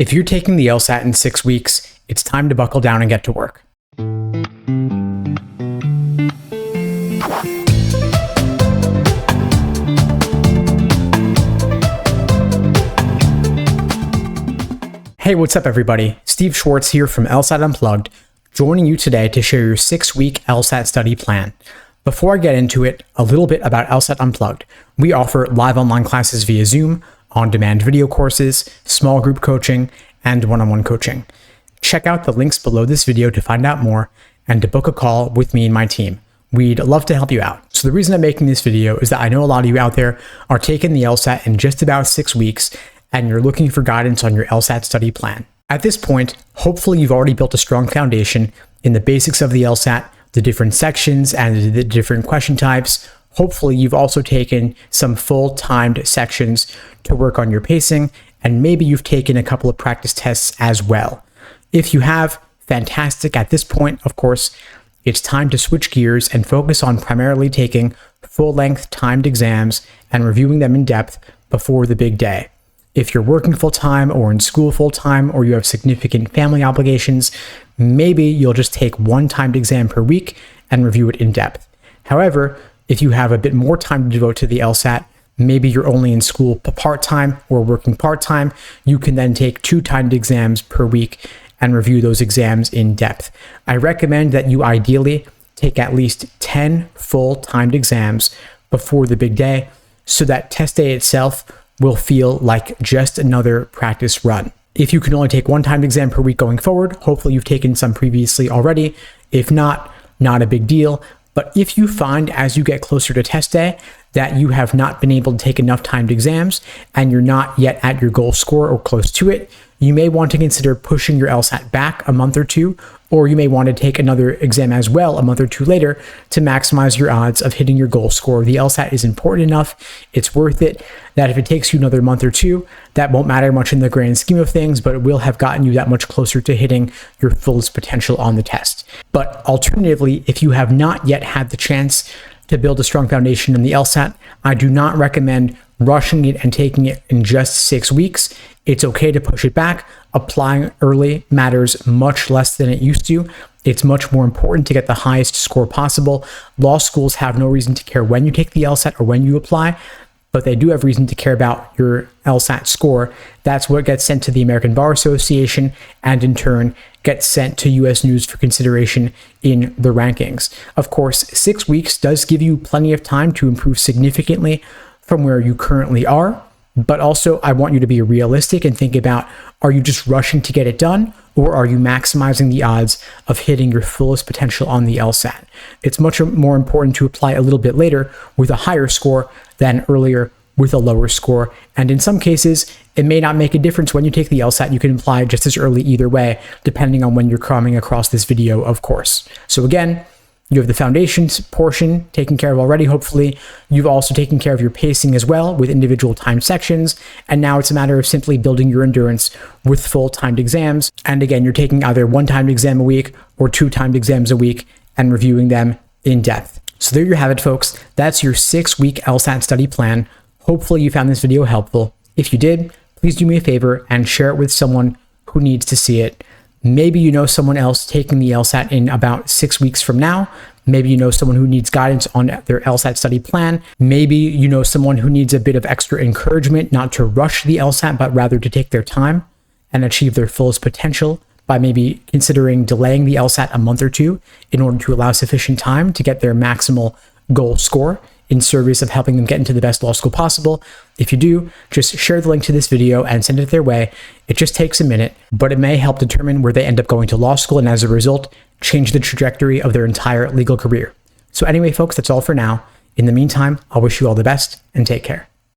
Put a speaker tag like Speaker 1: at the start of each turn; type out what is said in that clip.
Speaker 1: If you're taking the LSAT in 6 weeks, it's time to buckle down and get to work. Hey, what's up everybody? Steve Schwartz here from LSAT Unplugged, joining you today to share your 6-week LSAT study plan. Before I get into it, a little bit about LSAT Unplugged. We offer live online classes via Zoom, on-demand video courses, small group coaching, and one-on-one coaching. Check out the links below this video to find out more and to book a call with me and my team. We'd love to help you out. So the reason I'm making this video is that I know a lot of you out there are taking the LSAT in just about 6 weeks and you're looking for guidance on your LSAT study plan. At this point, hopefully you've already built a strong foundation in the basics of the LSAT, the different sections and the different question types. Hopefully you've also taken some full timed sections to work on your pacing, and maybe you've taken a couple of practice tests as well. If you have, fantastic. At this point, of course, it's time to switch gears and focus on primarily taking full-length timed exams and reviewing them in depth before the big day. If you're working full-time or in school full-time or you have significant family obligations, maybe you'll just take one timed exam per week and review it in depth. However, if you have a bit more time to devote to the LSAT, maybe you're only in school part-time or working part-time, you can then take 2 timed exams per week and review those exams in depth. I recommend that you ideally take at least 10 full timed exams before the big day so that test day itself will feel like just another practice run. If you can only take 1 timed exam per week going forward, hopefully you've taken some previously already. If not a big deal. But if you find as you get closer to test day that you have not been able to take enough timed exams and you're not yet at your goal score or close to it, you may want to consider pushing your LSAT back a month or 2, or you may want to take another exam as well a month or 2 later to maximize your odds of hitting your goal score. The LSAT is important enough, it's worth it, that if it takes you another month or 2, that won't matter much in the grand scheme of things, but it will have gotten you that much closer to hitting your fullest potential on the test. But alternatively, if you have not yet had the chance to build a strong foundation in the LSAT, I do not recommend rushing it and taking it in just 6 weeks. It's okay to push it back. Applying early matters much less than it used to. It's much more important to get the highest score possible. Law schools have no reason to care when you take the LSAT or when you apply, but they do have reason to care about your LSAT score. That's what gets sent to the American Bar Association and in turn gets sent to US News for consideration in the rankings. Of course, 6 weeks does give you plenty of time to improve significantly from where you currently are, but also I want you to be realistic and think about, are you just rushing to get it done, or are you maximizing the odds of hitting your fullest potential on the LSAT? It's much more important to apply a little bit later with a higher score than earlier with a lower score. And in some cases, it may not make a difference when you take the LSAT. You can apply just as early either way, depending on when you're coming across this video, of course. So again, you have the foundations portion taken care of already, hopefully. You've also taken care of your pacing as well with individual timed sections. And now it's a matter of simply building your endurance with full timed exams. And again, you're taking either 1 timed exam a week or 2 timed exams a week and reviewing them in depth. So there you have it, folks. That's your 6-week LSAT study plan. Hopefully you found this video helpful. If you did, please do me a favor and share it with someone who needs to see it. Maybe you know someone else taking the LSAT in about 6 weeks from now. Maybe you know someone who needs guidance on their LSAT study plan. Maybe you know someone who needs a bit of extra encouragement not to rush the LSAT, but rather to take their time and achieve their fullest potential by maybe considering delaying the LSAT a month or 2 in order to allow sufficient time to get their maximal goal score in service of helping them get into the best law school possible. If you do, just share the link to this video and send it their way. It just takes a minute, but it may help determine where they end up going to law school and as a result, change the trajectory of their entire legal career. So anyway, folks, that's all for now. In the meantime, I'll wish you all the best and take care.